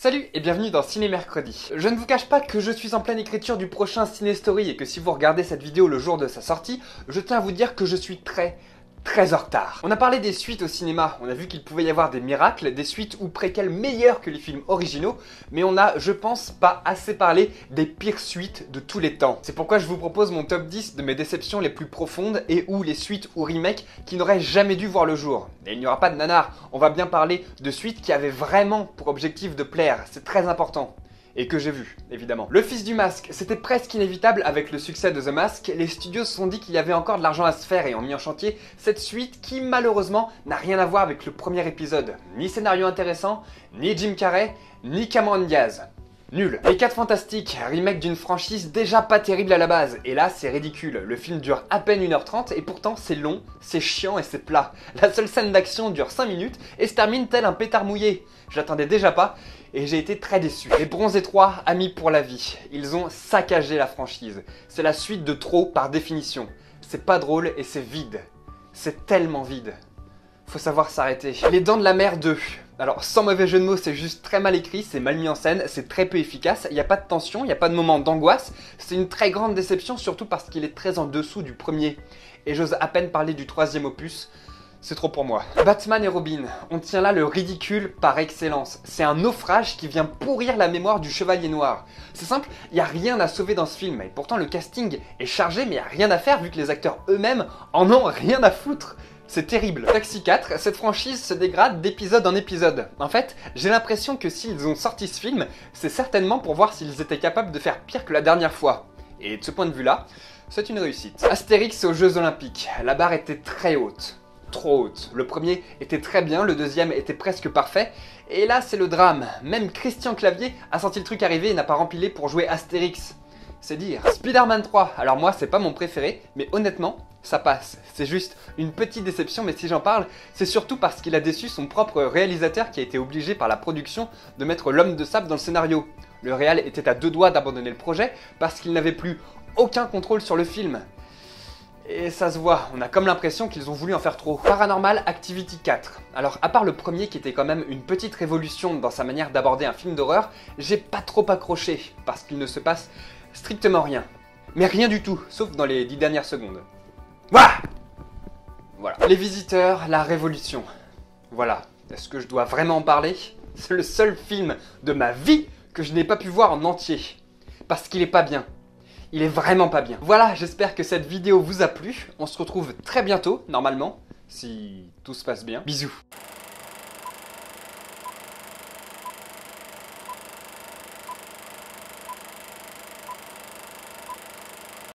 Salut et bienvenue dans Ciné Mercredi. Je ne vous cache pas que je suis en pleine écriture du prochain Ciné Story et que si vous regardez cette vidéo le jour de sa sortie, je tiens à vous dire que je suis très en retard. On a parlé des suites au cinéma, on a vu qu'il pouvait y avoir des miracles, des suites ou préquels meilleurs que les films originaux, mais on a, je pense, pas assez parlé des pires suites de tous les temps. C'est pourquoi je vous propose mon top 10 de mes déceptions les plus profondes et ou les suites ou remakes qui n'auraient jamais dû voir le jour. Et il n'y aura pas de nanar, on va bien parler de suites qui avaient vraiment pour objectif de plaire, c'est très important. Et que j'ai vu, évidemment. Le Fils du Masque, c'était presque inévitable avec le succès de The Mask, les studios se sont dit qu'il y avait encore de l'argent à se faire et ont mis en chantier cette suite qui malheureusement n'a rien à voir avec le premier épisode. Ni scénario intéressant, ni Jim Carrey, ni Cameron Diaz. Nul. Les 4 Fantastiques, remake d'une franchise déjà pas terrible à la base, et là c'est ridicule, le film dure à peine 1h30 et pourtant c'est long, c'est chiant et c'est plat. La seule scène d'action dure 5 minutes et se termine tel un pétard mouillé. J'attendais déjà pas et j'ai été très déçu. Les Bronzés 3, amis pour la vie, ils ont saccagé la franchise. C'est la suite de trop par définition. C'est pas drôle et c'est vide. C'est tellement vide. Faut savoir s'arrêter. Les Dents de la Mer 2. Alors, sans mauvais jeu de mots, c'est juste très mal écrit, c'est mal mis en scène, c'est très peu efficace, il n'y a pas de tension, il n'y a pas de moment d'angoisse. C'est une très grande déception, surtout parce qu'il est très en dessous du premier. Et j'ose à peine parler du troisième opus. C'est trop pour moi. Batman et Robin, on tient là le ridicule par excellence. C'est un naufrage qui vient pourrir la mémoire du Chevalier Noir. C'est simple, il n'y a rien à sauver dans ce film, et pourtant le casting est chargé, mais il n'y a rien à faire vu que les acteurs eux-mêmes en ont rien à foutre. C'est terrible. Taxi 4, cette franchise se dégrade d'épisode en épisode. En fait, j'ai l'impression que s'ils ont sorti ce film, c'est certainement pour voir s'ils étaient capables de faire pire que la dernière fois. Et de ce point de vue-là, c'est une réussite. Astérix aux Jeux Olympiques, la barre était très haute. Trop haute. Le premier était très bien, le deuxième était presque parfait, et là c'est le drame. Même Christian Clavier a senti le truc arriver et n'a pas rempilé pour jouer Astérix. C'est dire. Spider-Man 3, alors moi c'est pas mon préféré, mais honnêtement, ça passe. C'est juste une petite déception, mais si j'en parle, c'est surtout parce qu'il a déçu son propre réalisateur qui a été obligé par la production de mettre l'homme de sable dans le scénario. Le réal était à 2 doigts d'abandonner le projet parce qu'il n'avait plus aucun contrôle sur le film. Et ça se voit, on a comme l'impression qu'ils ont voulu en faire trop. Paranormal Activity 4. Alors à part le premier qui était quand même une petite révolution dans sa manière d'aborder un film d'horreur, j'ai pas trop accroché, parce qu'il ne se passe strictement rien. Mais rien du tout, sauf dans les 10 dernières secondes. Voilà. Les Visiteurs, la révolution. Voilà. Est-ce que je dois vraiment en parler? C'est le seul film de ma vie que je n'ai pas pu voir en entier. Parce qu'il est pas bien. Il est vraiment pas bien. Voilà, j'espère que cette vidéo vous a plu. On se retrouve très bientôt, normalement, si tout se passe bien. Bisous.